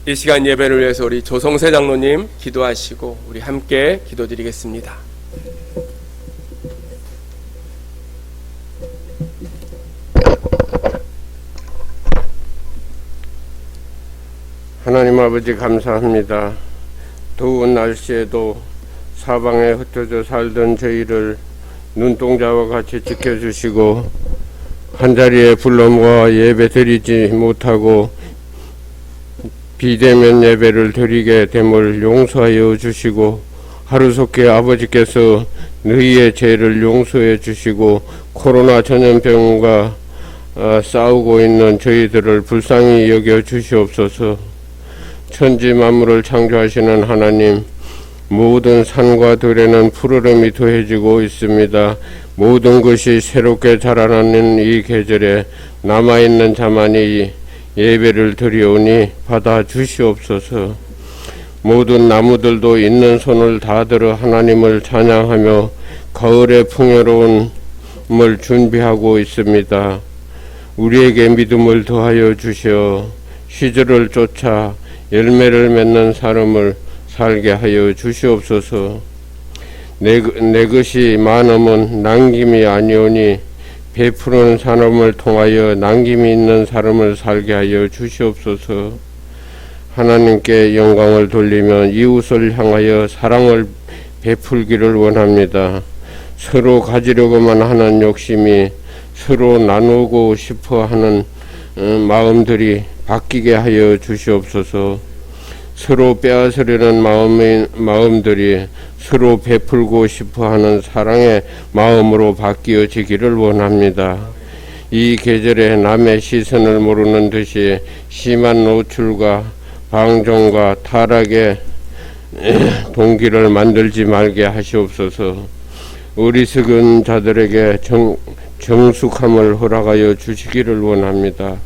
이 시간 예배를 위해서 우리 조성세 장로님 기도하시고 우리 함께 기도드리겠습니다. 하나님 아버지 감사합니다. 더운 날씨에도 사방에 흩어져 살던 저희를 눈동자와 같이 지켜주시고 한자리에 불러 모아 예배 드리지 못하고 비대면 예배를 드리게 됨을 용서하여 주시고 하루속히 아버지께서 너희의 죄를 용서해 주시고 코로나 전염병과 싸우고 있는 저희들을 불쌍히 여겨 주시옵소서. 천지 만물을 창조하시는 하나님, 모든 산과 들에는 푸르름이 더해지고 있습니다. 모든 것이 새롭게 자라나는 이 계절에 남아있는 자만이 예배를 드리오니 받아 주시옵소서. 모든 나무들도 있는 손을 다 들어 하나님을 찬양하며 가을의 풍요로움을 준비하고 있습니다. 우리에게 믿음을 더하여 주시어 시절을 쫓아 열매를 맺는 사람을 살게 하여 주시옵소서. 내 것이 많으면 남김이 아니오니 베푸는 사람을 통하여 남김이 있는 사람을 살게 하여 주시옵소서. 하나님께 영광을 돌리며 이웃을 향하여 사랑을 베풀기를 원합니다. 서로 가지려고만 하는 욕심이 서로 나누고 싶어 하는 마음들이 바뀌게 하여 주시옵소서. 서로 빼앗으려는 마음들이 서로 베풀고 싶어하는 사랑의 마음으로 바뀌어지기를 원합니다. 이 계절에 남의 시선을 모르는 듯이 심한 노출과 방종과 타락의 동기를 만들지 말게 하시옵소서. 어리석은 자들에게 정숙함을 허락하여 주시기를 원합니다.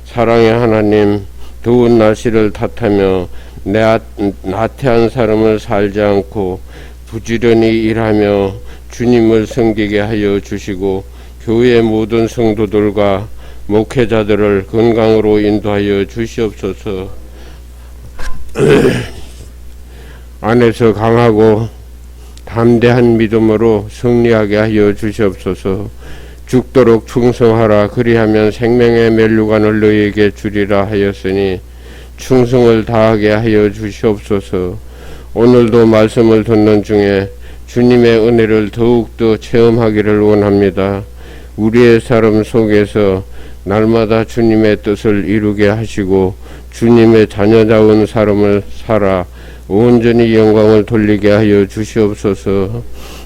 사랑의 하나님, 더운 날씨를 탓하며 나태한 사람을 살지 않고 부지런히 일하며 주님을 섬기게 하여 주시고 교회 모든 성도들과 목회자들을 건강으로 인도하여 주시옵소서. 안에서 강하고 담대한 믿음으로 승리하게 하여 주시옵소서. 죽도록 충성하라. 그리하면 생명의 멸류관을 너희에게 주리라 하였으니 충성을 다하게 하여 주시옵소서. 오늘도 말씀을 듣는 중에 주님의 은혜를 더욱더 체험하기를 원합니다. 우리의 삶 속에서 날마다 주님의 뜻을 이루게 하시고 주님의 자녀다운 삶을 살아 온전히 영광을 돌리게 하여 주시옵소서.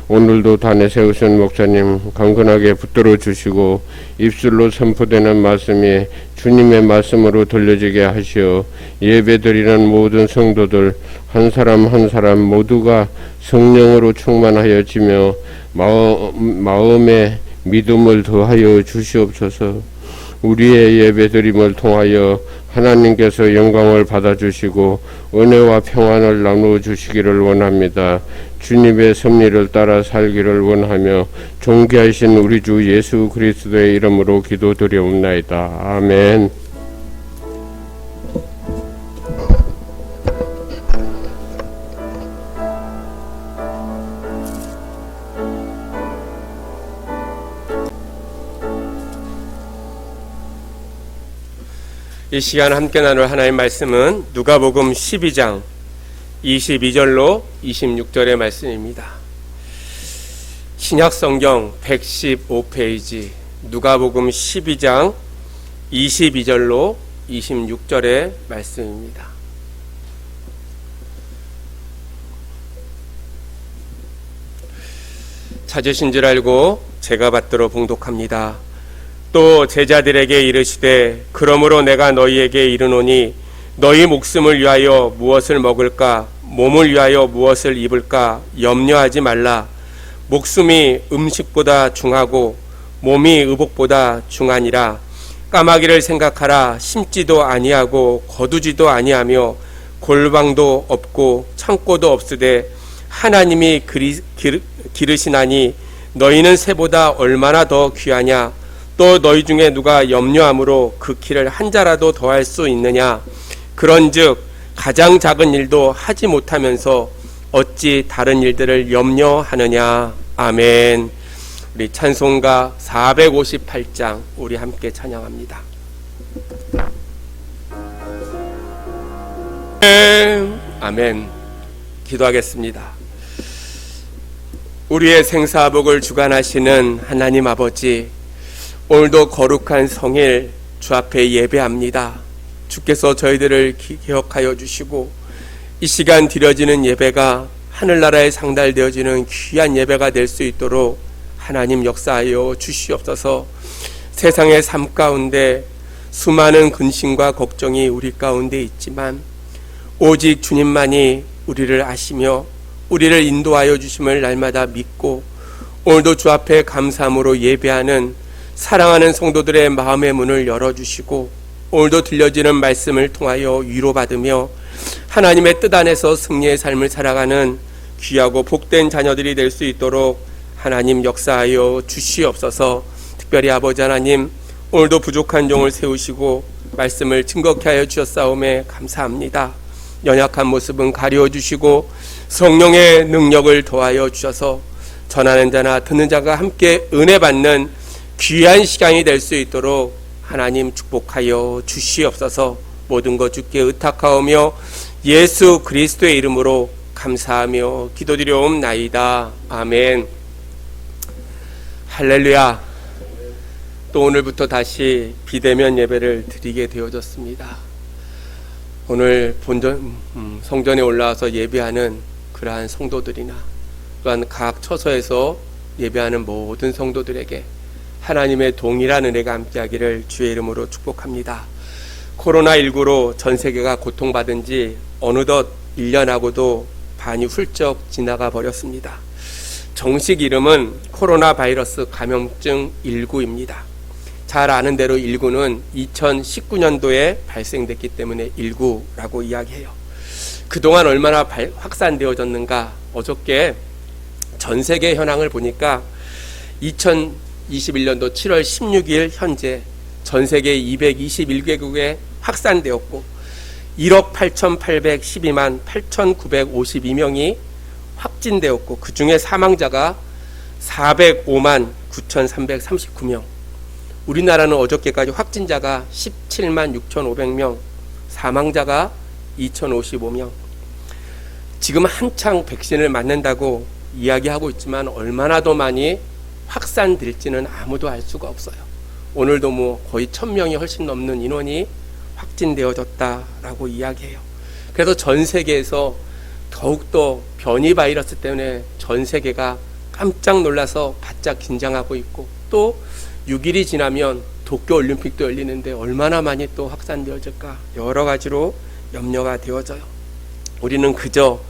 오늘도 단에 세우신 목사님 강건하게 붙들어 주시고 입술로 선포되는 말씀이 주님의 말씀으로 들려지게 하시어 예배드리는 모든 성도들 한 사람 한 사람 모두가 성령으로 충만하여지며 마음에 믿음을 더하여 주시옵소서. 우리의 예배드림을 통하여 하나님께서 영광을 받아주시고 은혜와 평안을 나누어 주시기를 원합니다. 주님의 섭리를 따라 살기를 원하며 존귀하신 우리 주 예수 그리스도의 이름으로 기도드리옵나이다. 아멘. 이 시간 함께 나눌 하나님의 말씀은 누가복음 12장 22절로 26절의 말씀입니다. 신약성경 115페이지 누가복음 12장 22절로 26절의 말씀입니다. 찾으신 줄 알고 제가 받들어 봉독합니다. 또 제자들에게 이르시되 그러므로 내가 너희에게 이르노니 너희 목숨을 위하여 무엇을 먹을까 몸을 위하여 무엇을 입을까 염려하지 말라. 목숨이 음식보다 중하고 몸이 의복보다 중하니라. 까마귀를 생각하라. 심지도 아니하고 거두지도 아니하며 골방도 없고 창고도 없으되 하나님이 기르시나니 너희는 새보다 얼마나 더 귀하냐. 또 너희 중에 누가 염려함으로 그 키를 한 자라도 더할 수 있느냐. 그런즉 가장 작은 일도 하지 못하면서 어찌 다른 일들을 염려하느냐. 아멘. 우리 찬송가 458장 우리 함께 찬양합니다. 아멘. 기도하겠습니다. 우리의 생사복을 주관하시는 하나님 아버지, 오늘도 거룩한 성일 주 앞에 예배합니다. 주께서 저희들을 기억하여 주시고 이 시간 드려지는 예배가 하늘나라에 상달되어지는 귀한 예배가 될 수 있도록 하나님 역사하여 주시옵소서. 세상의 삶 가운데 수많은 근심과 걱정이 우리 가운데 있지만 오직 주님만이 우리를 아시며 우리를 인도하여 주심을 날마다 믿고 오늘도 주 앞에 감사함으로 예배하는 사랑하는 성도들의 마음의 문을 열어주시고 오늘도 들려지는 말씀을 통하여 위로받으며 하나님의 뜻 안에서 승리의 삶을 살아가는 귀하고 복된 자녀들이 될 수 있도록 하나님 역사하여 주시옵소서. 특별히 아버지 하나님, 오늘도 부족한 종을 세우시고 말씀을 증거케 하여 주셨사오매 감사합니다. 연약한 모습은 가리워 주시고 성령의 능력을 더하여 주셔서 전하는 자나 듣는 자가 함께 은혜 받는 귀한 시간이 될 수 있도록 하나님 축복하여 주시옵소서. 모든 것 주께 의탁하오며 예수 그리스도의 이름으로 감사하며 기도드려옵나이다. 아멘. 할렐루야. 또 오늘부터 다시 비대면 예배를 드리게 되어졌습니다. 오늘 성전에 올라와서 예배하는 그러한 성도들이나 또한 각 처소에서 예배하는 모든 성도들에게 하나님의 동일한 은혜가 함께하기를 주의 이름으로 축복합니다. 코로나19로 전 세계가 고통받은 지 어느덧 1년하고도 반이 훌쩍 지나가 버렸습니다. 정식 이름은 코로나 바이러스 감염증 19입니다. 잘 아는 대로 19는 2019년도에 발생됐기 때문에 19라고 이야기해요. 그동안 얼마나 확산되어졌는가. 어저께 전 세계 현황을 보니까 2021년도 7월 16일 현재 전 세계 221개국에 확산되었고 1억 8,812만 8,952명이 확진되었고 그 중에 사망자가 405만 9,339명. 우리나라는 어저께까지 확진자가 17만 6,500명, 사망자가 2,055명. 지금 한창 백신을 맞는다고 이야기하고 있지만 얼마나 더 많이 확산될지는 아무도 알 수가 없어요. 오늘도 거의 1,000명이 훨씬 넘는 인원이 확진되어졌다라고 이야기해요. 그래서 전 세계에서 더욱더 변이 바이러스 때문에 전 세계가 깜짝 놀라서 바짝 긴장하고 있고 또 6일이 지나면 도쿄올림픽도 열리는데 얼마나 많이 또 확산되어질까 여러 가지로 염려가 되어져요. 우리는 그저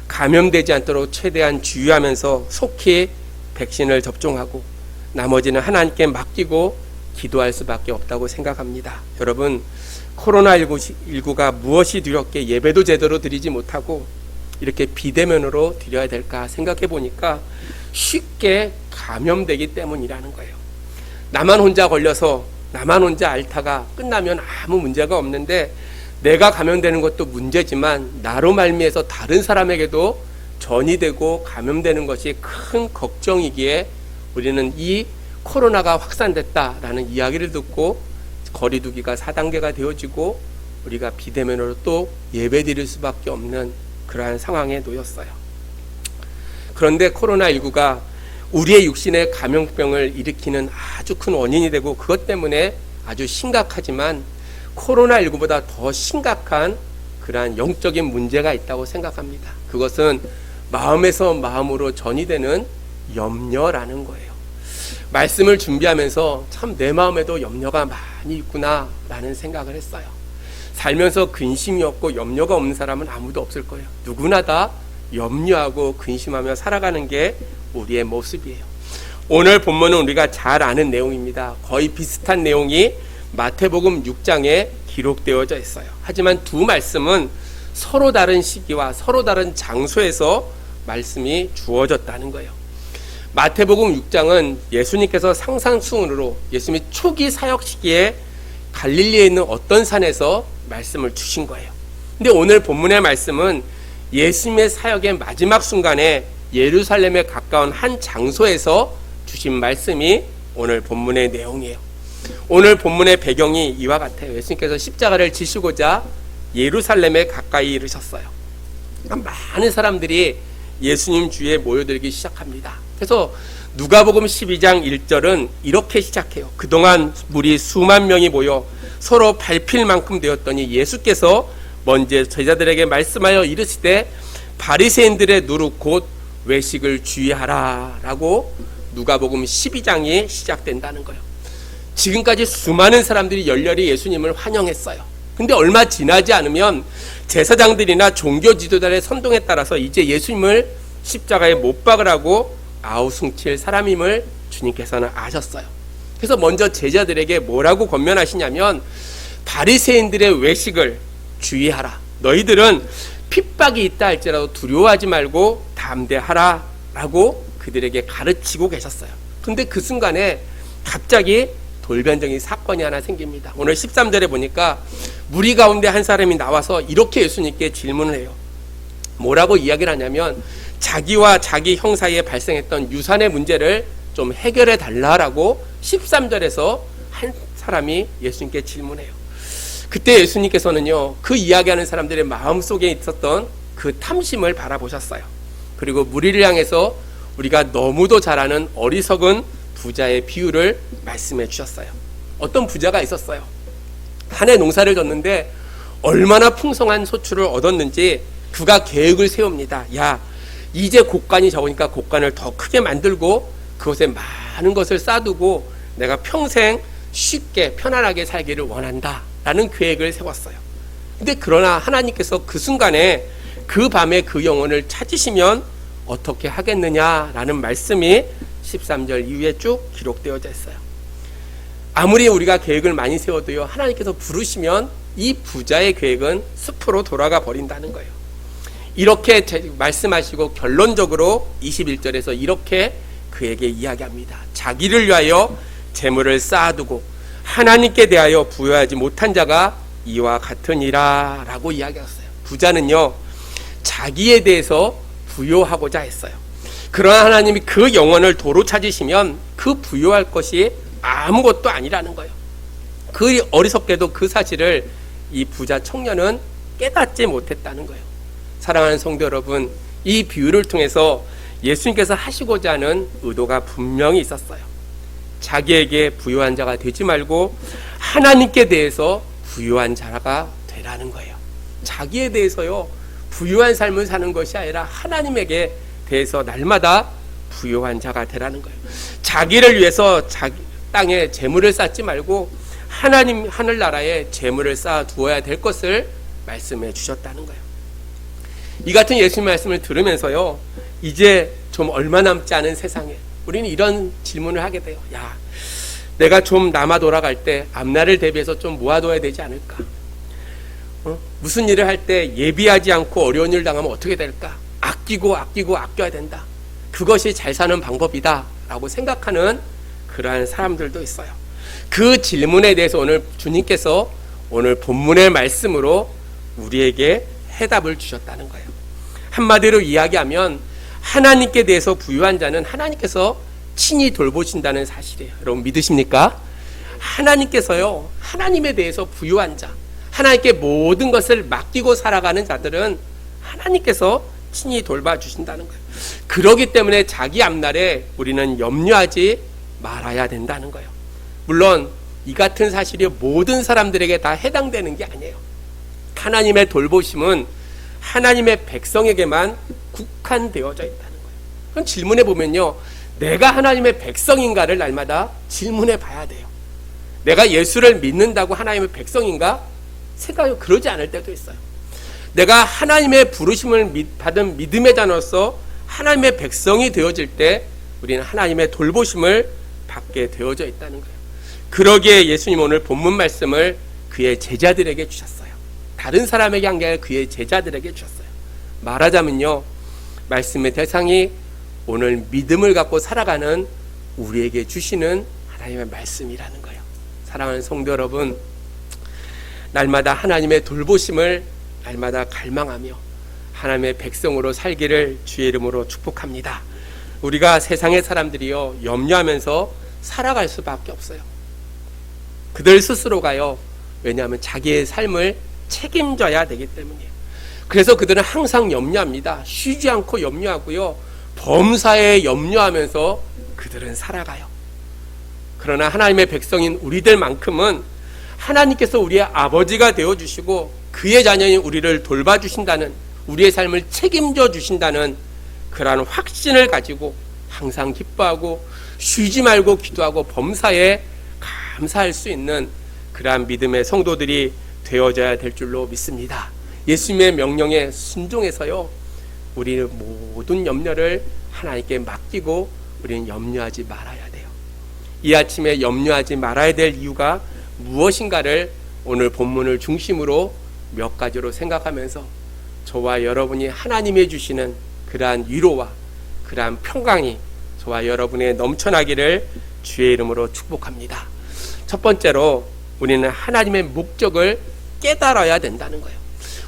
감염되지 않도록 최대한 주의하면서 속히 백신을 접종하고 나머지는 하나님께 맡기고 기도할 수밖에 없다고 생각합니다. 여러분, 코로나19가 무엇이 두렵게 예배도 제대로 드리지 못하고 이렇게 비대면으로 드려야 될까 생각해 보니까 쉽게 감염되기 때문이라는 거예요. 나만 혼자 걸려서 나만 혼자 앓다가 끝나면 아무 문제가 없는데 내가 감염되는 것도 문제지만 나로 말미해서 다른 사람에게도 전이되고 감염되는 것이 큰 걱정이기에 우리는 이 코로나가 확산됐다라는 이야기를 듣고 거리두기가 4단계가 되어지고 우리가 비대면으로 또 예배 드릴 수밖에 없는 그러한 상황에 놓였어요. 그런데 코로나19가 우리의 육신에 감염병을 일으키는 아주 큰 원인이 되고 그것 때문에 아주 심각하지만 코로나19보다 더 심각한 그러한 영적인 문제가 있다고 생각합니다. 그것은 마음에서 마음으로 전이되는 염려라는 거예요. 말씀을 준비하면서 참 내 마음에도 염려가 많이 있구나 라는 생각을 했어요. 살면서 근심이 없고 염려가 없는 사람은 아무도 없을 거예요. 누구나 다 염려하고 근심하며 살아가는 게 우리의 모습이에요. 오늘 본문은 우리가 잘 아는 내용입니다. 거의 비슷한 내용이 마태복음 6장에 기록되어져 있어요. 하지만 두 말씀은 서로 다른 시기와 서로 다른 장소에서 말씀이 주어졌다는 거예요. 마태복음 6장은 예수님께서 상상수훈으로 예수님이 초기 사역 시기에 갈릴리에 있는 어떤 산에서 말씀을 주신 거예요. 근데 오늘 본문의 말씀은 예수님의 사역의 마지막 순간에 예루살렘에 가까운 한 장소에서 주신 말씀이 오늘 본문의 내용이에요. 오늘 본문의 배경이 이와 같아요. 예수님께서 십자가를 지시고자 예루살렘에 가까이 이르셨어요. 많은 사람들이 예수님 주위에 모여들기 시작합니다. 그래서 누가복음 12장 1절은 이렇게 시작해요. 그동안 무리 수만 명이 모여 서로 밟힐 만큼 되었더니 예수께서 먼저 제자들에게 말씀하여 이르시되 바리새인들의 누룩 곧 외식을 주의하라 라고 누가복음 12장이 시작된다는 거예요. 지금까지 수많은 사람들이 열렬히 예수님을 환영했어요. 근데 얼마 지나지 않으면 제사장들이나 종교 지도자의 선동에 따라서 이제 예수님을 십자가에 못 박으라고 아우성칠 사람임을 주님께서는 아셨어요. 그래서 먼저 제자들에게 뭐라고 권면하시냐면 바리새인들의 외식을 주의하라. 너희들은 핍박이 있다 할지라도 두려워하지 말고 담대하라 라고 그들에게 가르치고 계셨어요. 근데 그 순간에 갑자기 돌변적인 사건이 하나 생깁니다. 오늘 13절에 보니까 무리 가운데 한 사람이 나와서 이렇게 예수님께 질문을 해요. 뭐라고 이야기를 하냐면 자기와 자기 형 사이에 발생했던 유산의 문제를 좀 해결해 달라라고 13절에서 한 사람이 예수님께 질문해요. 그때 예수님께서는요, 그 이야기하는 사람들의 마음속에 있었던 그 탐심을 바라보셨어요. 그리고 무리를 향해서 우리가 너무도 잘 아는 어리석은 부자의 비유를 말씀해 주셨어요. 어떤 부자가 있었어요. 한 해 농사를 졌는데 얼마나 풍성한 소출을 얻었는지 그가 계획을 세웁니다. 야, 이제 곡간이 적으니까 곡간을 더 크게 만들고 그것에 많은 것을 쌓아두고 내가 평생 쉽게 편안하게 살기를 원한다 라는 계획을 세웠어요. 근데 그러나 하나님께서 그 순간에 그 밤에 그 영혼을 찾으시면 어떻게 하겠느냐라는 말씀이 13절 이후에 쭉 기록되어져 있어요. 아무리 우리가 계획을 많이 세워도요, 하나님께서 부르시면 이 부자의 계획은 숲으로 돌아가 버린다는 거예요. 이렇게 말씀하시고 결론적으로 21절에서 이렇게 그에게 이야기합니다. 자기를 위하여 재물을 쌓아두고 하나님께 대하여 부여하지 못한 자가 이와 같으니라 라고 이야기했어요. 부자는요, 자기에 대해서 부여하고자 했어요. 그러나 하나님이 그 영혼을 도로 찾으시면 그 부여할 것이 아무것도 아니라는 거예요. 그 어리석게도 그 사실을 이 부자 청년은 깨닫지 못했다는 거예요. 사랑하는 성도 여러분, 이 비유를 통해서 예수님께서 하시고자 하는 의도가 분명히 있었어요. 자기에게 부유한 자가 되지 말고 하나님께 대해서 부유한 자가 되라는 거예요. 자기에 대해서요, 부유한 삶을 사는 것이 아니라 하나님에게 대해서 날마다 부유한 자가 되라는 거예요. 자기를 위해서 자기 땅에 재물을 쌓지 말고 하나님 하늘나라에 재물을 쌓아 두어야 될 것을 말씀해 주셨다는 거예요. 이 같은 예수님 말씀을 들으면서요, 이제 좀 얼마 남지 않은 세상에 우리는 이런 질문을 하게 돼요. 야, 내가 좀 남아 돌아갈 때 앞날을 대비해서 좀 모아둬야 되지 않을까? 무슨 일을 할 때 예비하지 않고 어려운 일 당하면 어떻게 될까? 아끼고 아껴야 된다. 그것이 잘 사는 방법이다 라고 생각하는 그러한 사람들도 있어요. 그 질문에 대해서 오늘 주님께서 오늘 본문의 말씀으로 우리에게 해답을 주셨다는 거예요. 한마디로 이야기하면 하나님께 대해서 부유한 자는 하나님께서 친히 돌보신다는 사실이에요. 여러분 믿으십니까? 하나님께서요, 하나님에 대해서 부유한 자, 하나님께 모든 것을 맡기고 살아가는 자들은 하나님께서 친히 돌봐주신다는 거예요. 그렇기 때문에 자기 앞날에 우리는 염려하지 말아야 된다는 거예요. 물론 이 같은 사실이 모든 사람들에게 다 해당되는 게 아니에요. 하나님의 돌보심은 하나님의 백성에게만 국한되어져 있다는 거예요. 그럼 질문해 보면요, 내가 하나님의 백성인가를 날마다 질문해 봐야 돼요. 내가 예수를 믿는다고 하나님의 백성인가? 생각이 그러지 않을 때도 있어요. 내가 하나님의 부르심을 받은 믿음의 자로서 하나님의 백성이 되어질 때 우리는 하나님의 돌보심을 받게 되어져 있다는 거예요. 그러기에 예수님 오늘 본문 말씀을 그의 제자들에게 주셨어요. 다른 사람에게 한 게 아니라 그의 제자들에게 주셨어요. 말하자면요, 말씀의 대상이 오늘 믿음을 갖고 살아가는 우리에게 주시는 하나님의 말씀이라는 거예요. 사랑하는 성도 여러분, 날마다 하나님의 돌보심을 날마다 갈망하며 하나님의 백성으로 살기를 주의 이름으로 축복합니다. 우리가 세상의 사람들이요 염려하면서 살아갈 수밖에 없어요. 그들 스스로가요, 왜냐하면 자기의 삶을 책임져야 되기 때문이에요. 그래서 그들은 항상 염려합니다. 쉬지 않고 염려하고요, 범사에 염려하면서 그들은 살아가요. 그러나 하나님의 백성인 우리들만큼은 하나님께서 우리의 아버지가 되어주시고 그의 자녀인 우리를 돌봐주신다는, 우리의 삶을 책임져 주신다는 그러한 확신을 가지고 항상 기뻐하고 쉬지 말고 기도하고 범사에 감사할 수 있는 그러한 믿음의 성도들이 되어져야 될 줄로 믿습니다. 예수님의 명령에 순종해서요, 우리는 모든 염려를 하나님께 맡기고 우리는 염려하지 말아야 돼요. 이 아침에 염려하지 말아야 될 이유가 무엇인가를 오늘 본문을 중심으로 몇 가지로 생각하면서 저와 여러분이 하나님이 주시는 그러한 위로와 그러한 평강이 저와 여러분의 넘쳐나기를 주의 이름으로 축복합니다. 첫 번째로 우리는 하나님의 목적을 깨달아야 된다는 거예요.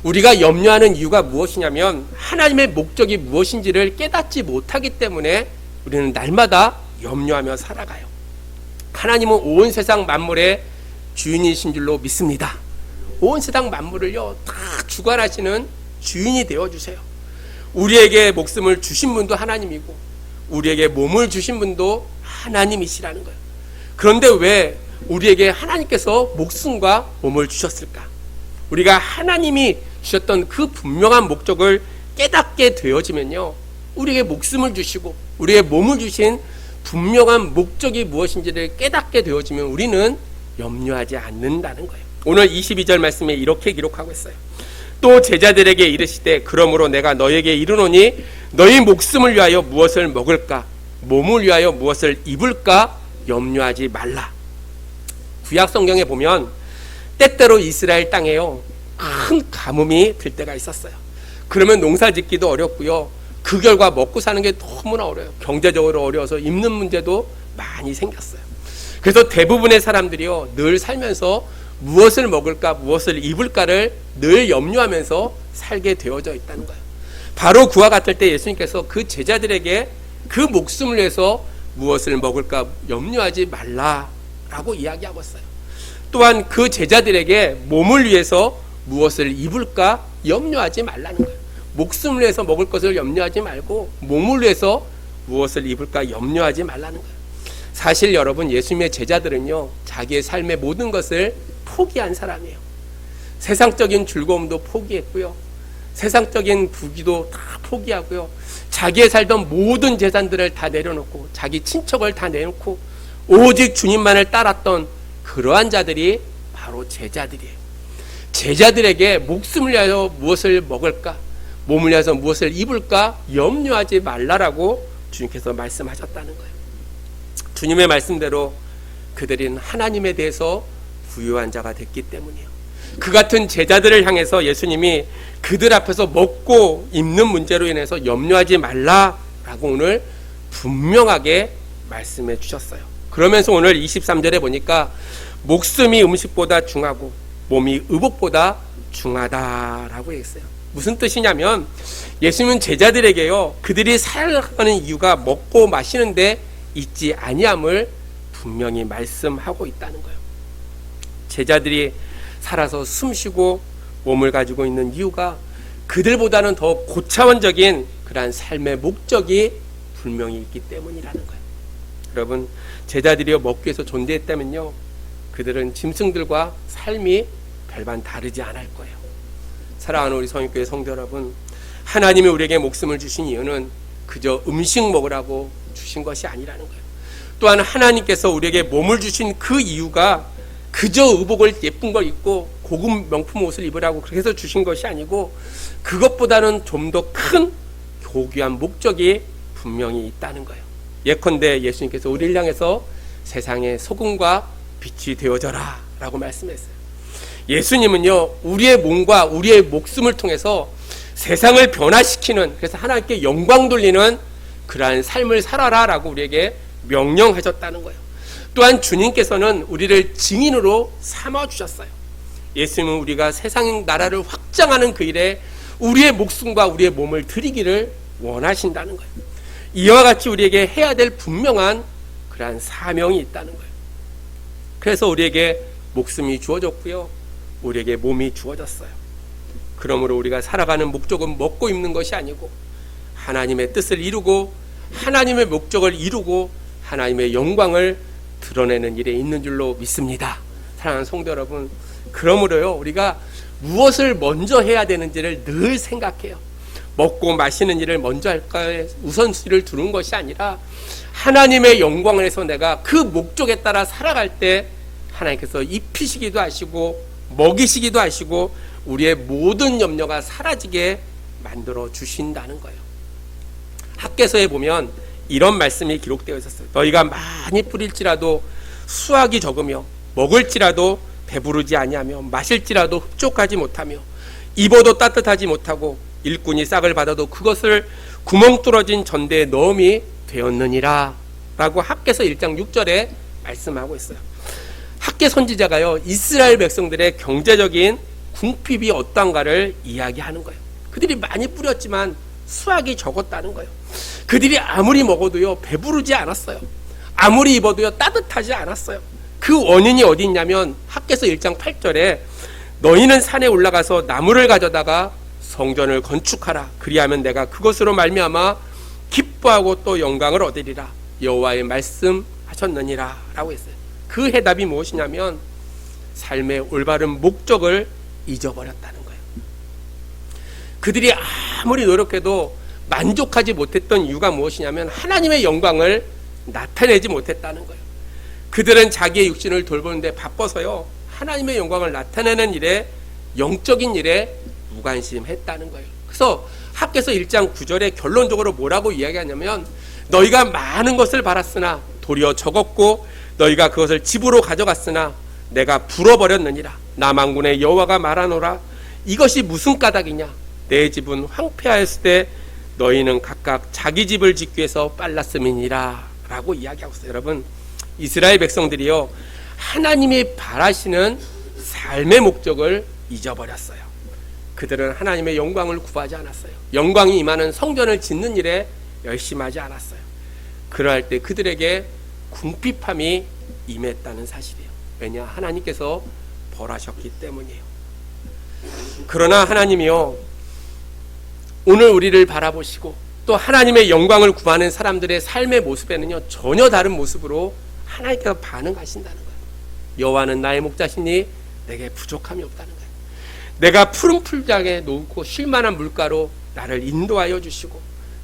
우리가 염려하는 이유가 무엇이냐면 하나님의 목적이 무엇인지를 깨닫지 못하기 때문에 우리는 날마다 염려하며 살아가요. 하나님은 온 세상 만물의 주인이신 줄로 믿습니다. 온 세상 만물을요 다 주관하시는 주인이 되어주세요. 우리에게 목숨을 주신 분도 하나님이고 우리에게 몸을 주신 분도 하나님이시라는 거예요. 그런데 왜 우리에게 하나님께서 목숨과 몸을 주셨을까? 우리가 하나님이 주셨던 그 분명한 목적을 깨닫게 되어지면요, 우리에게 목숨을 주시고 우리에게 몸을 주신 분명한 목적이 무엇인지를 깨닫게 되어지면 우리는 염려하지 않는다는 거예요. 오늘 22절 말씀에 이렇게 기록하고 있어요. 또 제자들에게 이르시되 그러므로 내가 너에게 이르노니 너희 목숨을 위하여 무엇을 먹을까, 몸을 위하여 무엇을 입을까 염려하지 말라. 구약 성경에 보면 때때로 이스라엘 땅에요 큰 가뭄이 들 때가 있었어요. 그러면 농사 짓기도 어렵고요, 그 결과 먹고 사는 게 너무나 어려워요. 경제적으로 어려워서 입는 문제도 많이 생겼어요. 그래서 대부분의 사람들이요 늘 살면서 무엇을 먹을까 무엇을 입을까를 늘 염려하면서 살게 되어져 있다는 거예요. 바로 그와 같을 때 예수님께서 그 제자들에게 그 목숨을 위해서 무엇을 먹을까 염려하지 말라라고 이야기하고 있어요. 또한 그 제자들에게 몸을 위해서 무엇을 입을까 염려하지 말라는 거예요. 목숨을 위해서 먹을 것을 염려하지 말고 몸을 위해서 무엇을 입을까 염려하지 말라는 거예요. 사실 여러분, 예수님의 제자들은요 자기의 삶의 모든 것을 포기한 사람이에요. 세상적인 즐거움도 포기했고요, 세상적인 부귀도 다 포기하고요, 자기의 살던 모든 재산들을 다 내려놓고 자기 친척을 다 내놓고 오직 주님만을 따랐던 그러한 자들이 바로 제자들이에요. 제자들에게 목숨을 위하여 무엇을 먹을까, 몸을 위해서 무엇을 입을까 염려하지 말라라고 주님께서 말씀하셨다는 거예요. 주님의 말씀대로 그들은 하나님에 대해서 부유한 자가 됐기 때문이에요. 그 같은 제자들을 향해서 예수님이 그들 앞에서 먹고 입는 문제로 인해서 염려하지 말라라고 오늘 분명하게 말씀해 주셨어요. 그러면서 오늘 23절에 보니까 목숨이 음식보다 중하고 몸이 의복보다 중하다라고 했어요. 무슨 뜻이냐면 예수님은 제자들에게요 그들이 살아가는 이유가 먹고 마시는데 있지 아니함을 분명히 말씀하고 있다는 거예요. 제자들이 살아서 숨쉬고 몸을 가지고 있는 이유가 그들보다는 더 고차원적인 그러한 삶의 목적이 분명히 있기 때문이라는 거예요. 여러분, 제자들이 먹기 위해서 존재했다면요 그들은 짐승들과 삶이 별반 다르지 않을 거예요. 사랑하는 우리 성인교회 성도 여러분, 하나님이 우리에게 목숨을 주신 이유는 그저 음식 먹으라고 주신 것이 아니라는 거예요. 또한 하나님께서 우리에게 몸을 주신 그 이유가 그저 의복을 예쁜 걸 입고 고급 명품 옷을 입으라고 그렇게 해서 주신 것이 아니고 그것보다는 좀 더 큰 고귀한 목적이 분명히 있다는 거예요. 예컨대 예수님께서 우리를 향해서 세상의 소금과 빛이 되어져라 라고 말씀했어요. 예수님은요 우리의 몸과 우리의 목숨을 통해서 세상을 변화시키는, 그래서 하나님께 영광 돌리는 그러한 삶을 살아라 라고 우리에게 명령하셨다는 거예요. 또한 주님께서는 우리를 증인으로 삼아주셨어요. 예수님은 우리가 세상 나라를 확장하는 그 일에 우리의 목숨과 우리의 몸을 드리기를 원하신다는 거예요. 이와 같이 우리에게 해야 될 분명한 그러한 사명이 있다는 거예요. 그래서 우리에게 목숨이 주어졌고요, 우리에게 몸이 주어졌어요. 그러므로 우리가 살아가는 목적은 먹고 입는 것이 아니고 하나님의 뜻을 이루고 하나님의 목적을 이루고 하나님의 영광을 드러내는 일에 있는 줄로 믿습니다. 사랑하는 성도 여러분, 그러므로요, 우리가 무엇을 먼저 해야 되는지를 늘 생각해요. 먹고 마시는 일을 먼저 할까에 우선순위를 두는 것이 아니라 하나님의 영광을 해서 내가 그 목적에 따라 살아갈 때 하나님께서 입히시기도 하시고 먹이시기도 하시고 우리의 모든 염려가 사라지게 만들어 주신다는 거예요. 학개서에 보면 이런 말씀이 기록되어 있었어요. 너희가 많이 뿌릴지라도 수확이 적으며 먹을지라도 배부르지 아니하며 마실지라도 흡족하지 못하며 입어도 따뜻하지 못하고 일꾼이 싹을 받아도 그것을 구멍 뚫어진 전대에 넣음이 되었느니라 라고 학개서 1장 6절에 말씀하고 있어요. 학개 선지자가요, 이스라엘 백성들의 경제적인 궁핍이 어떠한가를 이야기하는 거예요. 그들이 많이 뿌렸지만 수확이 적었다는 거예요. 그들이 아무리 먹어도요 배부르지 않았어요. 아무리 입어도요 따뜻하지 않았어요. 그 원인이 어디 있냐면 학개서 1장 8절에 너희는 산에 올라가서 나무를 가져다가 성전을 건축하라. 그리하면 내가 그것으로 말미암아 기뻐하고 또 영광을 얻으리라. 여호와의 말씀하셨느니라 라고 했어요. 그 해답이 무엇이냐면 삶의 올바른 목적을 잊어버렸다는 거예요. 그들이 아무리 노력해도 만족하지 못했던 이유가 무엇이냐면 하나님의 영광을 나타내지 못했다는 거예요. 그들은 자기의 육신을 돌보는데 바빠서요 하나님의 영광을 나타내는 일에, 영적인 일에 무관심했다는 거예요. 그래서 학개서 1장 9절에 결론적으로 뭐라고 이야기하냐면 너희가 많은 것을 바랐으나 도리어 적었고 너희가 그것을 집으로 가져갔으나 내가 불어버렸느니라. 나 만군의 여호와가 말하노라. 이것이 무슨 까닭이냐. 내 집은 황폐하였을 때 너희는 각각 자기 집을 짓기 위해서 빨랐음이니라 라고 이야기하고 있어요. 여러분, 이스라엘 백성들이요 하나님이 바라시는 삶의 목적을 잊어버렸어요. 그들은 하나님의 영광을 구하지 않았어요. 영광이 임하는 성전을 짓는 일에 열심하지 않았어요. 그러할 때 그들에게 궁핍함이 임했다는 사실이에요. 왜냐? 하나님께서 벌하셨기 때문이에요. 그러나 하나님이요 오늘 우리를 바라보시고 또 하나님의 영광을 구하는 사람들의 삶의 모습에는요 전혀 다른 모습으로 하나님께서 반응하신다는 거예요. 여호와는 나의 목자시니 내게 부족함이 없다는 거예요. 내가 푸른 풀장에 놓고 쉴만한 물가로 나를 인도하여 주시고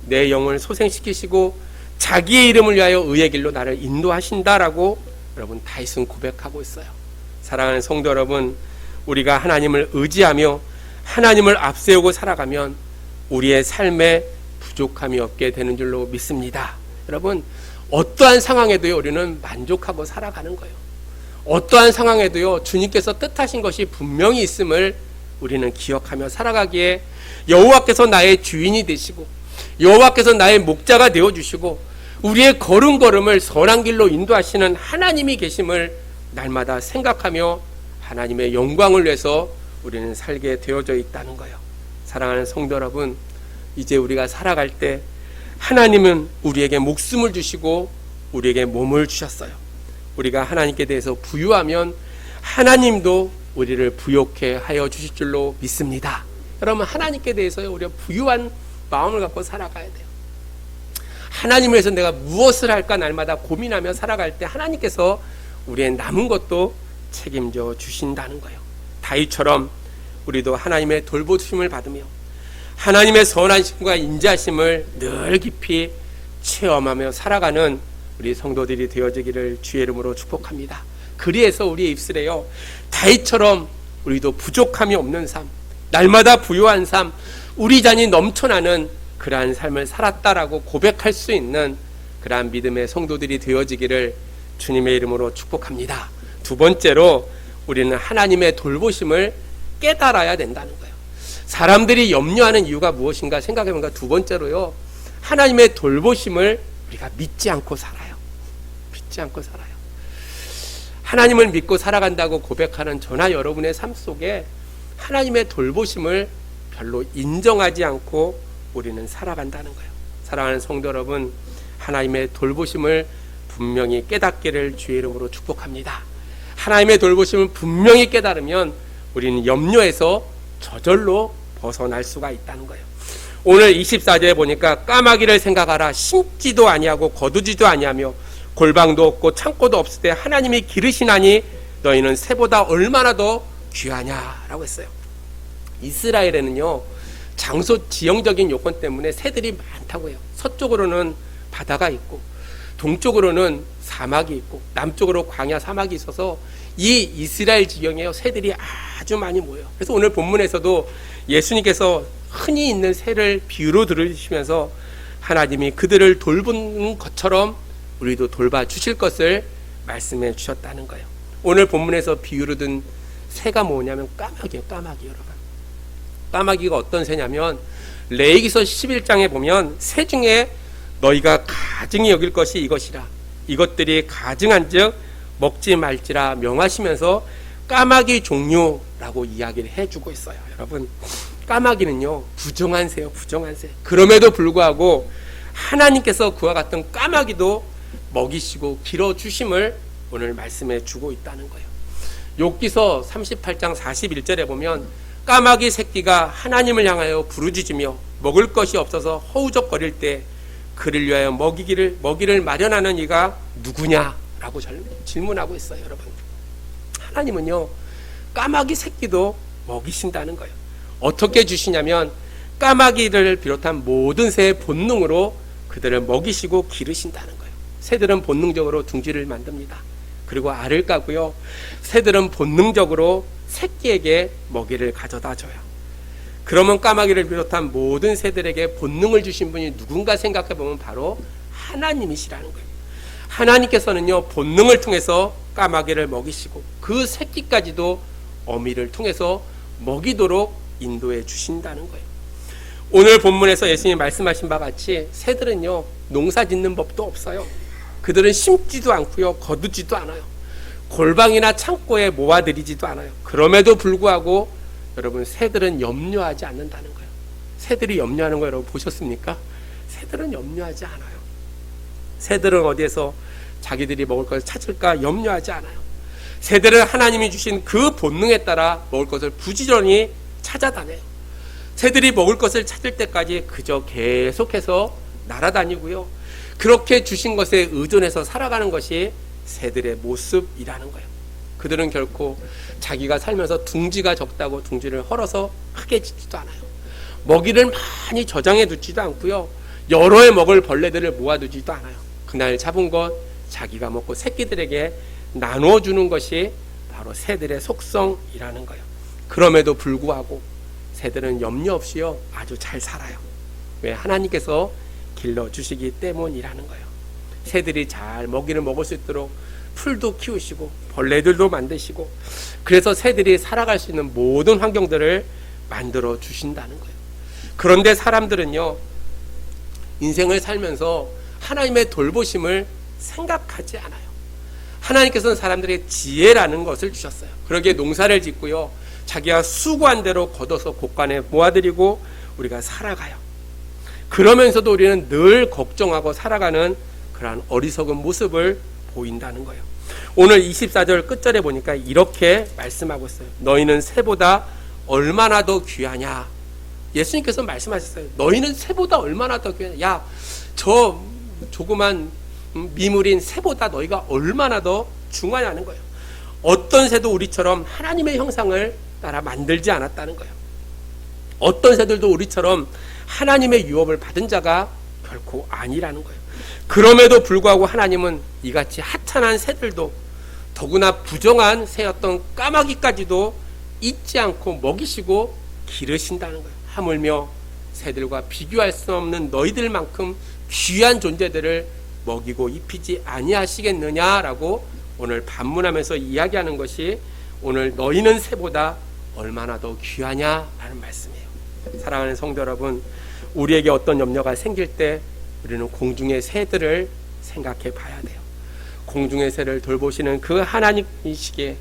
내 영을 소생시키시고 자기의 이름을 위하여 의의 길로 나를 인도하신다라고 여러분 다윗은 고백하고 있어요. 사랑하는 성도 여러분, 우리가 하나님을 의지하며 하나님을 앞세우고 살아가면 우리의 삶에 부족함이 없게 되는 줄로 믿습니다. 여러분, 어떠한 상황에도요 우리는 만족하고 살아가는 거예요. 어떠한 상황에도요 주님께서 뜻하신 것이 분명히 있음을 우리는 기억하며 살아가기에 여호와께서 나의 주인이 되시고 여호와께서 나의 목자가 되어주시고 우리의 걸음걸음을 선한 길로 인도하시는 하나님이 계심을 날마다 생각하며 하나님의 영광을 위해서 우리는 살게 되어져 있다는 거예요. 사랑하는 성도 여러분, 이제 우리가 살아갈 때 하나님은 우리에게 목숨을 주시고 우리에게 몸을 주셨어요. 우리가 하나님께 대해서 부유하면 하나님도 우리를 부욕해 하여 주실 줄로 믿습니다. 여러분, 하나님께 대해서 우리가 부유한 마음을 갖고 살아가야 돼요. 하나님을 위해서 내가 무엇을 할까 날마다 고민하며 살아갈 때 하나님께서 우리의 남은 것도 책임져 주신다는 거예요. 다윗처럼 우리도 하나님의 돌보심을 받으며 하나님의 선하심과 인자심을 늘 깊이 체험하며 살아가는 우리 성도들이 되어지기를 주의 이름으로 축복합니다. 그리해서 우리의 입술에요 다윗처럼 우리도 부족함이 없는 삶, 날마다 부유한 삶, 우리 잔이 넘쳐나는 그러한 삶을 살았다라고 고백할 수 있는 그러한 믿음의 성도들이 되어지기를 주님의 이름으로 축복합니다. 두 번째로 우리는 하나님의 돌보심을 깨달아야 된다는 거예요. 사람들이 염려하는 이유가 무엇인가 생각해보니까 두 번째로요 하나님의 돌보심을 우리가 믿지 않고 살아요. 믿지 않고 살아요. 하나님을 믿고 살아간다고 고백하는 저나 여러분의 삶 속에 하나님의 돌보심을 별로 인정하지 않고 우리는 살아간다는 거예요. 사랑하는 성도 여러분, 하나님의 돌보심을 분명히 깨닫기를 주의 이름으로 축복합니다. 하나님의 돌보심을 분명히 깨달으면 우리는 염려에서 저절로 벗어날 수가 있다는 거예요. 오늘 24절에 보니까 까마귀를 생각하라. 심지도 아니하고 거두지도 아니하며 골방도 없고 창고도 없을 때 하나님이 기르시나니 너희는 새보다 얼마나 더 귀하냐라고 했어요. 이스라엘에는요, 장소 지형적인 요건 때문에 새들이 많다고 해요. 서쪽으로는 바다가 있고 동쪽으로는 사막이 있고 남쪽으로 광야 사막이 있어서 이 이스라엘 지경에 새들이 아주 많이 모여요. 그래서 오늘 본문에서도 예수님께서 흔히 있는 새를 비유로 들으시면서 하나님이 그들을 돌보는 것처럼 우리도 돌봐주실 것을 말씀해 주셨다는 거예요. 오늘 본문에서 비유로 든 새가 뭐냐면 까마귀예요. 까마귀 여러분. 까마귀가 어떤 새냐면 레위기서 11장에 보면 새 중에 너희가 가증히 여길 것이 이것이라. 이것들이 가증한즉 먹지 말지라 명하시면서 까마귀 종류라고 이야기를 해주고 있어요. 여러분, 까마귀는요 부정한 새예요. 부정한 새. 그럼에도 불구하고 하나님께서 그와 같은 까마귀도 먹이시고 길어주심을 오늘 말씀해 주고 있다는 거예요. 욥기서 38장 41절에 보면 까마귀 새끼가 하나님을 향하여 부르짖으며 먹을 것이 없어서 허우적거릴 때 그를 위하여 먹이를 마련하는 이가 누구냐라고 질문하고 있어요. 여러분, 하나님은요 까마귀 새끼도 먹이신다는 거예요. 어떻게 주시냐면 까마귀를 비롯한 모든 새의 본능으로 그들을 먹이시고 기르신다는 거예요. 새들은 본능적으로 둥지를 만듭니다. 그리고 알을 까고요, 새들은 본능적으로 새끼에게 먹이를 가져다 줘요. 그러면 까마귀를 비롯한 모든 새들에게 본능을 주신 분이 누군가 생각해 보면 바로 하나님이시라는 거예요. 하나님께서는요 본능을 통해서 까마귀를 먹이시고 그 새끼까지도 어미를 통해서 먹이도록 인도해 주신다는 거예요. 오늘 본문에서 예수님이 말씀하신 바 같이 새들은요 농사 짓는 법도 없어요. 그들은 심지도 않고요 거두지도 않아요. 골방이나 창고에 모아들이지도 않아요. 그럼에도 불구하고 여러분, 새들은 염려하지 않는다는 거예요. 새들이 염려하는 거 여러분 보셨습니까? 새들은 염려하지 않아요. 새들은 어디에서 자기들이 먹을 것을 찾을까 염려하지 않아요. 새들은 하나님이 주신 그 본능에 따라 먹을 것을 부지런히 찾아다녀요. 새들이 먹을 것을 찾을 때까지 그저 계속해서 날아다니고요, 그렇게 주신 것에 의존해서 살아가는 것이 새들의 모습이라는 거예요. 그들은 결코 자기가 살면서 둥지가 적다고 둥지를 헐어서 크게 짓지도 않아요. 먹이를 많이 저장해 두지도 않고요, 여러 해 먹을 벌레들을 모아두지도 않아요. 그날 잡은 것 자기가 먹고 새끼들에게 나눠주는 것이 바로 새들의 속성이라는 거예요. 그럼에도 불구하고 새들은 염려 없이요 아주 잘 살아요. 왜? 하나님께서 길러주시기 때문이라는 거예요. 새들이 잘 먹이를 먹을 수 있도록 풀도 키우시고 벌레들도 만드시고, 그래서 새들이 살아갈 수 있는 모든 환경들을 만들어 주신다는 거예요. 그런데 사람들은요 인생을 살면서 하나님의 돌보심을 생각하지 않아요. 하나님께서는 사람들에게 지혜라는 것을 주셨어요. 그러기에 농사를 짓고요, 자기가 수고한 대로 걷어서 곳간에 모아들이고 우리가 살아가요. 그러면서도 우리는 늘 걱정하고 살아가는 그러한 어리석은 모습을 보인다는 거예요. 오늘 24절 끝절에 보니까 이렇게 말씀하고 있어요. 너희는 새보다 얼마나 더 귀하냐. 예수님께서 말씀하셨어요. 너희는 새보다 얼마나 더 귀하냐. 야, 저 조그만 미물인 새보다 너희가 얼마나 더 중하냐는 거예요. 어떤 새도 우리처럼 하나님의 형상을 따라 만들지 않았다는 거예요. 어떤 새들도 우리처럼 하나님의 유업을 받은 자가 결코 아니라는 거예요. 그럼에도 불구하고 하나님은 이같이 하찮은 새들도, 더구나 부정한 새였던 까마귀까지도 잊지 않고 먹이시고 기르신다는 거예요. 하물며 새들과 비교할 수 없는 너희들만큼 귀한 존재들을 먹이고 입히지 아니하시겠느냐라고 오늘 반문하면서 이야기하는 것이 오늘 너희는 새보다 얼마나 더 귀하냐라는 말씀이에요. 사랑하는 성도 여러분, 우리에게 어떤 염려가 생길 때 우리는 공중의 새들을 생각해 봐야 돼요. 공중의 새를 돌보시는 그 하나님이시기에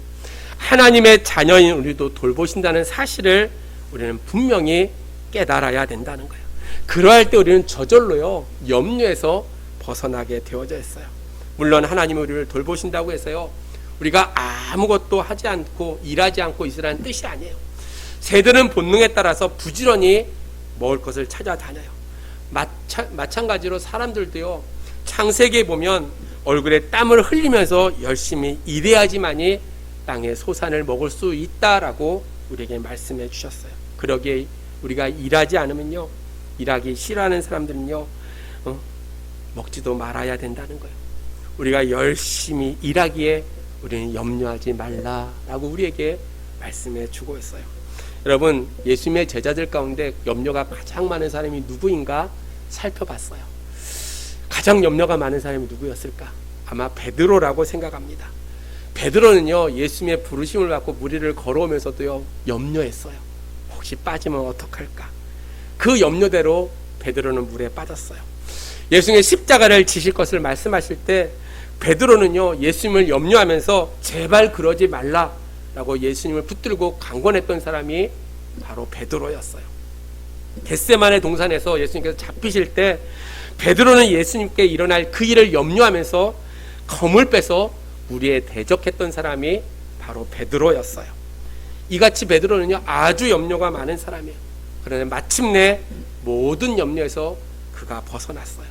하나님의 자녀인 우리도 돌보신다는 사실을 우리는 분명히 깨달아야 된다는 거예요. 그러할 때 우리는 저절로요 염려에서 벗어나게 되어져 있어요. 물론 하나님이 우리를 돌보신다고 해서요 우리가 아무것도 하지 않고 일하지 않고 있으라는 뜻이 아니에요. 새들은 본능에 따라서 부지런히 먹을 것을 찾아다녀요. 마찬가지로 사람들도요 창세기에 보면 얼굴에 땀을 흘리면서 열심히 일해야지만이 땅의 소산을 먹을 수 있다라고 우리에게 말씀해 주셨어요. 그러기에 우리가 일하지 않으면요 일하기 싫어하는 사람들은요 먹지도 말아야 된다는 거예요. 우리가 열심히 일하기에 우리는 염려하지 말라라고 우리에게 말씀해 주고 있어요. 여러분 예수님의 제자들 가운데 염려가 가장 많은 사람이 누구인가 살펴봤어요. 가장 염려가 많은 사람이 누구였을까? 아마 베드로라고 생각합니다. 베드로는요 예수님의 부르심을 받고 무리를 걸어오면서도요 염려했어요. 혹시 빠지면 어떡할까? 그 염려대로 베드로는 물에 빠졌어요. 예수님의 십자가를 지실 것을 말씀하실 때 베드로는요 예수님을 염려하면서 제발 그러지 말라라고 예수님을 붙들고 강권했던 사람이 바로 베드로였어요. 겟세마네 동산에서 예수님께서 잡히실 때 베드로는 예수님께 일어날 그 일을 염려하면서 검을 빼서 무리에 대적했던 사람이 바로 베드로였어요. 이같이 베드로는요 아주 염려가 많은 사람이에요. 그러나 마침내 모든 염려에서 그가 벗어났어요.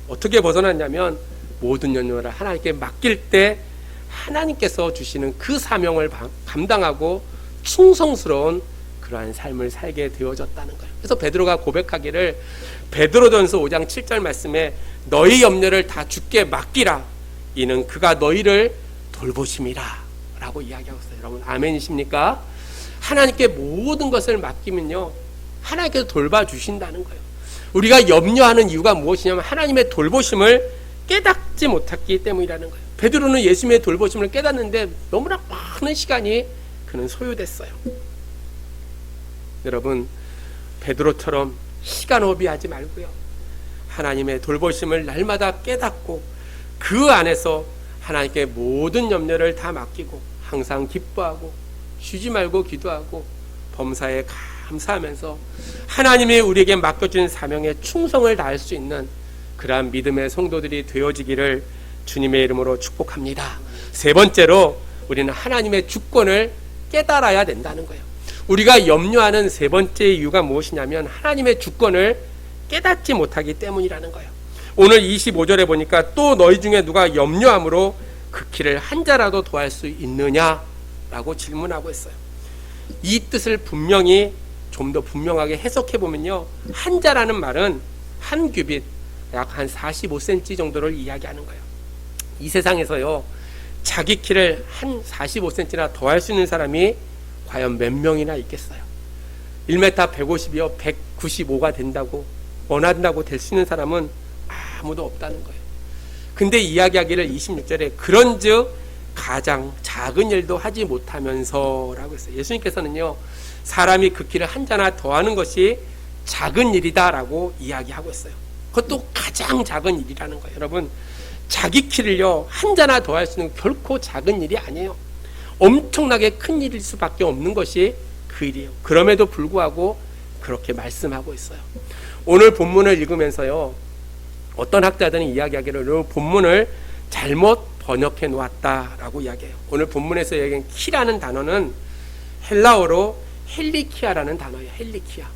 어떻게 벗어났냐면 모든 염려를 하나님께 맡길 때 하나님께서 주시는 그 사명을 감당하고 충성스러운 그러한 삶을 살게 되어졌다는 거예요. 그래서 베드로가 고백하기를 베드로전서 5장 7절 말씀에 너희 염려를 다 주께 맡기라 이는 그가 너희를 돌보심이라 라고 이야기하고 있어요. 여러분 아멘이십니까? 하나님께 모든 것을 맡기면요 하나님께서 돌봐주신다는 거예요. 우리가 염려하는 이유가 무엇이냐면 하나님의 돌보심을 깨닫지 못했기 때문이라는 거예요. 베드로는 예수님의 돌보심을 깨닫는데 너무나 많은 시간이 그는 소요됐어요. 여러분 베드로처럼 시간 허비하지 말고요 하나님의 돌보심을 날마다 깨닫고 그 안에서 하나님께 모든 염려를 다 맡기고 항상 기뻐하고 쉬지 말고 기도하고 범사에 감사하면서 하나님이 우리에게 맡겨준 사명에 충성을 다할 수 있는 그러한 믿음의 성도들이 되어지기를 주님의 이름으로 축복합니다. 세 번째로 우리는 하나님의 주권을 깨달아야 된다는 거예요. 우리가 염려하는 세 번째 이유가 무엇이냐면 하나님의 주권을 깨닫지 못하기 때문이라는 거예요. 오늘 25절에 보니까 또 너희 중에 누가 염려함으로 그 길을 한 자라도 더할 수 있느냐라고 질문하고 있어요. 이 뜻을 분명히 좀 더 분명하게 해석해 보면요 한 자라는 말은 한 규빗 약 한 45cm 정도를 이야기하는 거예요. 이 세상에서요 자기 키를 한 45cm나 더할 수 있는 사람이 과연 몇 명이나 있겠어요? 1m 150이요 195가 된다고 원한다고 될 수 있는 사람은 아무도 없다는 거예요. 근데 이야기하기를 26절에 그런즉 가장 작은 일도 하지 못하면서 라고 했어요. 예수님께서는요 사람이 그 키를 한 자나 더하는 것이 작은 일이다 라고 이야기하고 있어요. 그것도 가장 작은 일이라는 거예요. 여러분 자기 키를요 한 자나 더할 수는 결코 작은 일이 아니에요. 엄청나게 큰 일일 수밖에 없는 것이 그 일이에요. 그럼에도 불구하고 그렇게 말씀하고 있어요. 오늘 본문을 읽으면서요 어떤 학자들은 이야기하기를 본문을 잘못 번역해 놓았다라고 이야기해요. 오늘 본문에서 얘기한 키라는 단어는 헬라어로 헬리키아라는 단어예요. 헬리키아.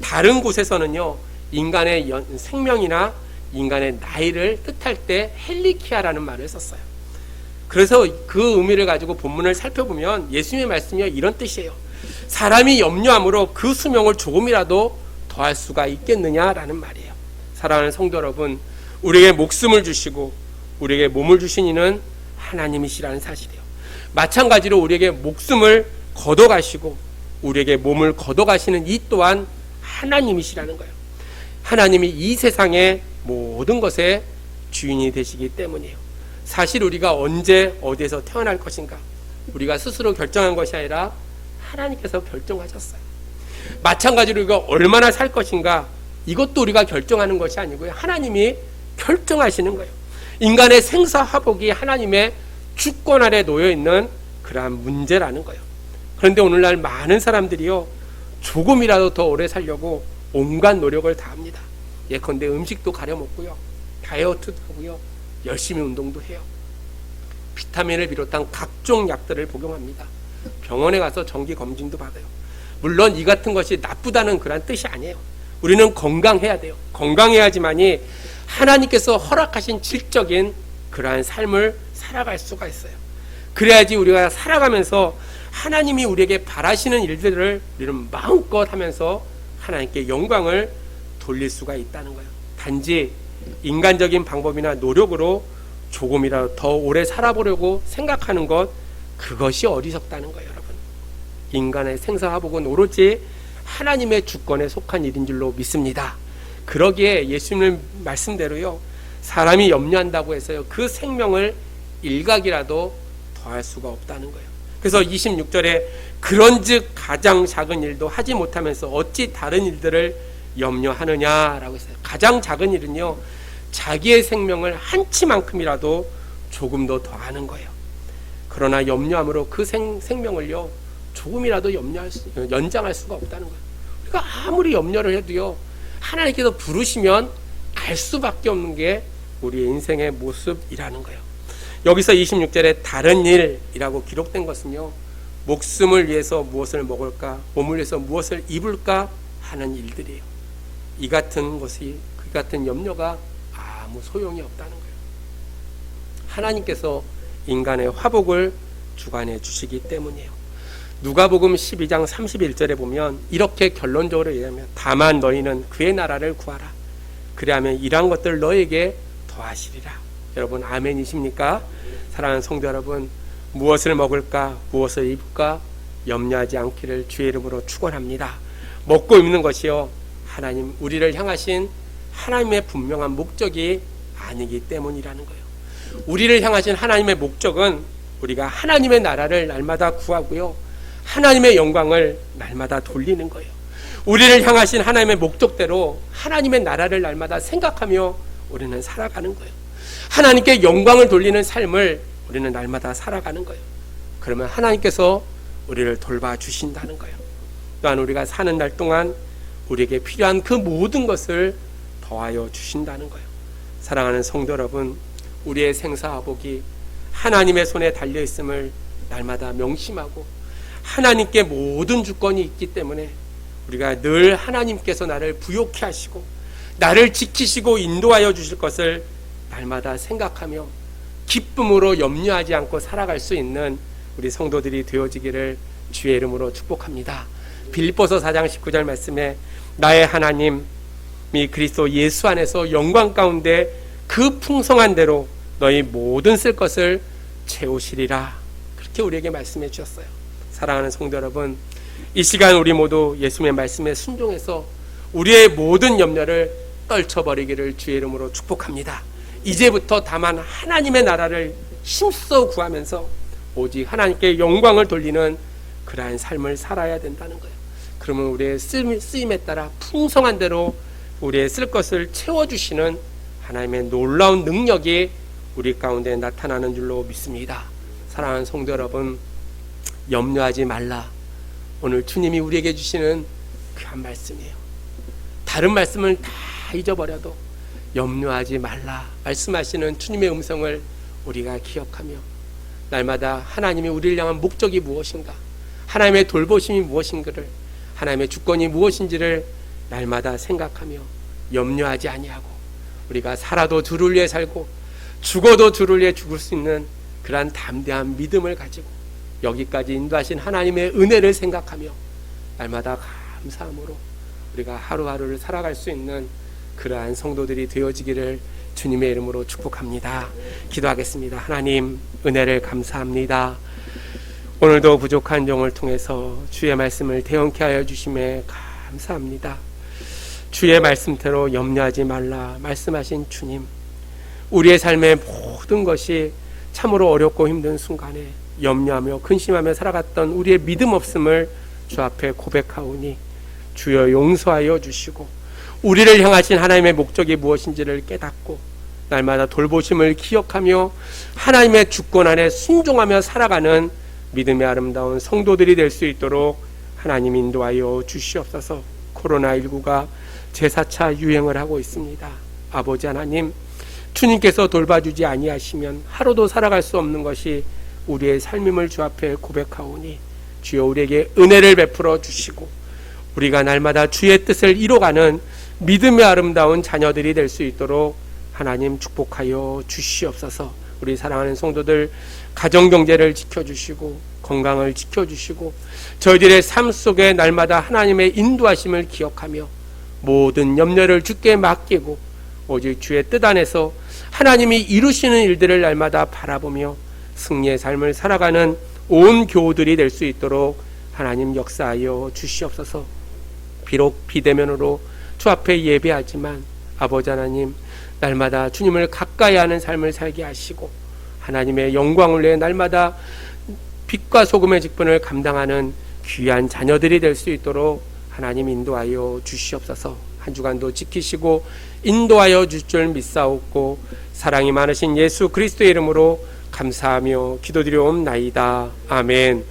다른 곳에서는요 인간의 생명이나 인간의 나이를 뜻할 때 헬리키아라는 말을 썼어요. 그래서 그 의미를 가지고 본문을 살펴보면 예수님의 말씀이 이런 뜻이에요. 사람이 염려함으로 그 수명을 조금이라도 더할 수가 있겠느냐라는 말이에요. 사랑하는 성도 여러분, 우리에게 목숨을 주시고 우리에게 몸을 주신 이는 하나님이시라는 사실이에요. 마찬가지로 우리에게 목숨을 걷어가시고 우리에게 몸을 걷어가시는 이 또한 하나님이시라는 거예요. 하나님이 이 세상의 모든 것의 주인이 되시기 때문이에요. 사실 우리가 언제 어디에서 태어날 것인가 우리가 스스로 결정한 것이 아니라 하나님께서 결정하셨어요. 마찬가지로 우리가 얼마나 살 것인가 이것도 우리가 결정하는 것이 아니고요. 하나님이 결정하시는 거예요. 인간의 생사화복이 하나님의 주권 아래 놓여 있는 그러한 문제라는 거예요. 그런데 오늘날 많은 사람들이요, 조금이라도 더 오래 살려고 온갖 노력을 다합니다. 예컨대 음식도 가려 먹고요, 다이어트도 하고요, 열심히 운동도 해요. 비타민을 비롯한 각종 약들을 복용합니다. 병원에 가서 정기 검진도 받아요. 물론 이 같은 것이 나쁘다는 그런 뜻이 아니에요. 우리는 건강해야 돼요. 건강해야지만이 하나님께서 허락하신 질적인 그러한 삶을 살아갈 수가 있어요. 그래야지 우리가 살아가면서 하나님이 우리에게 바라시는 일들을 우리는 마음껏 하면서 하나님께 영광을 돌릴 수가 있다는 거예요. 단지 인간적인 방법이나 노력으로 조금이라도 더 오래 살아보려고 생각하는 것, 그것이 어리석다는 거예요, 여러분. 인간의 생사화복은 오로지 하나님의 주권에 속한 일인 줄로 믿습니다. 그러기에 예수님 말씀대로요, 사람이 염려한다고 해서요, 그 생명을 일각이라도 더할 수가 없다는 거예요. 그래서 26절에 그런즉 가장 작은 일도 하지 못하면서 어찌 다른 일들을 염려하느냐라고 했어요. 가장 작은 일은요, 자기의 생명을 한치만큼이라도 조금 더 더하는 거예요. 그러나 염려함으로 그 생명을요, 조금이라도 연장할 수가 없다는 거예요. 우리가 아무리 염려를 해도요, 하나님께서 부르시면 갈 수밖에 없는 게 우리의 인생의 모습이라는 거예요. 여기서 26절에 다른 일이라고 기록된 것은요, 목숨을 위해서 무엇을 먹을까, 몸을 위해서 무엇을 입을까 하는 일들이에요. 이 같은 것이, 그 같은 염려가 아무 소용이 없다는 거예요. 하나님께서 인간의 화복을 주관해 주시기 때문이에요. 누가복음 12장 31절에 보면 이렇게 결론적으로 얘기하면, 다만 너희는 그의 나라를 구하라. 그리하면 이러한 것들 너에게 더하시리라. 여러분 아멘이십니까? 사랑하는 성도 여러분, 무엇을 먹을까, 무엇을 입을까 염려하지 않기를 주의 이름으로 축원합니다. 먹고 입는 것이요, 하나님, 우리를 향하신 하나님의 분명한 목적이 아니기 때문이라는 거예요. 우리를 향하신 하나님의 목적은 우리가 하나님의 나라를 날마다 구하고요, 하나님의 영광을 날마다 돌리는 거예요. 우리를 향하신 하나님의 목적대로 하나님의 나라를 날마다 생각하며 우리는 살아가는 거예요. 하나님께 영광을 돌리는 삶을 우리는 날마다 살아가는 거예요. 그러면 하나님께서 우리를 돌봐주신다는 거예요. 또한 우리가 사는 날 동안 우리에게 필요한 그 모든 것을 더하여 주신다는 거예요. 사랑하는 성도 여러분, 우리의 생사화복이 하나님의 손에 달려있음을 날마다 명심하고, 하나님께 모든 주권이 있기 때문에 우리가 늘 하나님께서 나를 부욕케 하시고 나를 지키시고 인도하여 주실 것을 날마다 생각하며 기쁨으로 염려하지 않고 살아갈 수 있는 우리 성도들이 되어지기를 주의 이름으로 축복합니다. 빌립보서 4장 19절 말씀에 나의 하나님이 그리스도 예수 안에서 영광 가운데 그 풍성한 대로 너희 모든 쓸 것을 채우시리라, 그렇게 우리에게 말씀해 주셨어요. 사랑하는 성도 여러분, 이 시간 우리 모두 예수님의 말씀에 순종해서 우리의 모든 염려를 떨쳐버리기를 주의 이름으로 축복합니다. 이제부터 다만 하나님의 나라를 힘써 구하면서 오직 하나님께 영광을 돌리는 그러한 삶을 살아야 된다는 거예요. 그러면 우리의 쓰임에 따라 풍성한 대로 우리의 쓸 것을 채워주시는 하나님의 놀라운 능력이 우리 가운데 나타나는 줄로 믿습니다. 사랑하는 성도 여러분, 염려하지 말라, 오늘 주님이 우리에게 주시는 귀한 말씀이에요. 다른 말씀을 다 잊어버려도 염려하지 말라 말씀하시는 주님의 음성을 우리가 기억하며 날마다 하나님이 우리를 향한 목적이 무엇인가, 하나님의 돌보심이 무엇인가를, 하나님의 주권이 무엇인지를 날마다 생각하며 염려하지 아니하고 우리가 살아도 주를 위해 살고 죽어도 주를 위해 죽을 수 있는 그러한 담대한 믿음을 가지고 여기까지 인도하신 하나님의 은혜를 생각하며 날마다 감사함으로 우리가 하루하루를 살아갈 수 있는 그러한 성도들이 되어지기를 주님의 이름으로 축복합니다. 기도하겠습니다. 하나님, 은혜를 감사합니다. 오늘도 부족한 종을 통해서 주의 말씀을 대언케 하여 주심에 감사합니다. 주의 말씀대로 염려하지 말라 말씀하신 주님, 우리의 삶의 모든 것이 참으로 어렵고 힘든 순간에 염려하며 근심하며 살아갔던 우리의 믿음 없음을 주 앞에 고백하오니 주여 용서하여 주시고 우리를 향하신 하나님의 목적이 무엇인지를 깨닫고 날마다 돌보심을 기억하며 하나님의 주권 안에 순종하며 살아가는 믿음의 아름다운 성도들이 될 수 있도록 하나님 인도하여 주시옵소서. 코로나19가 제4차 유행을 하고 있습니다. 아버지 하나님, 주님께서 돌봐주지 아니하시면 하루도 살아갈 수 없는 것이 우리의 삶임을 주 앞에 고백하오니 주여 우리에게 은혜를 베풀어 주시고 우리가 날마다 주의 뜻을 이뤄가는 믿음의 아름다운 자녀들이 될 수 있도록 하나님 축복하여 주시옵소서. 우리 사랑하는 성도들 가정경제를 지켜주시고 건강을 지켜주시고 저희들의 삶 속에 날마다 하나님의 인도하심을 기억하며 모든 염려를 주께 맡기고 오직 주의 뜻 안에서 하나님이 이루시는 일들을 날마다 바라보며 승리의 삶을 살아가는 온 교우들이 될 수 있도록 하나님 역사하여 주시옵소서. 비록 비대면으로 주 앞에 예배하지만 아버지 하나님, 날마다 주님을 가까이 하는 삶을 살게 하시고 하나님의 영광을 위해 날마다 빛과 소금의 직분을 감당하는 귀한 자녀들이 될 수 있도록 하나님 인도하여 주시옵소서. 한 주간도 지키시고 인도하여 주실 줄 믿사옵고 사랑이 많으신 예수 그리스도의 이름으로 감사하며 기도드려옵나이다. 아멘.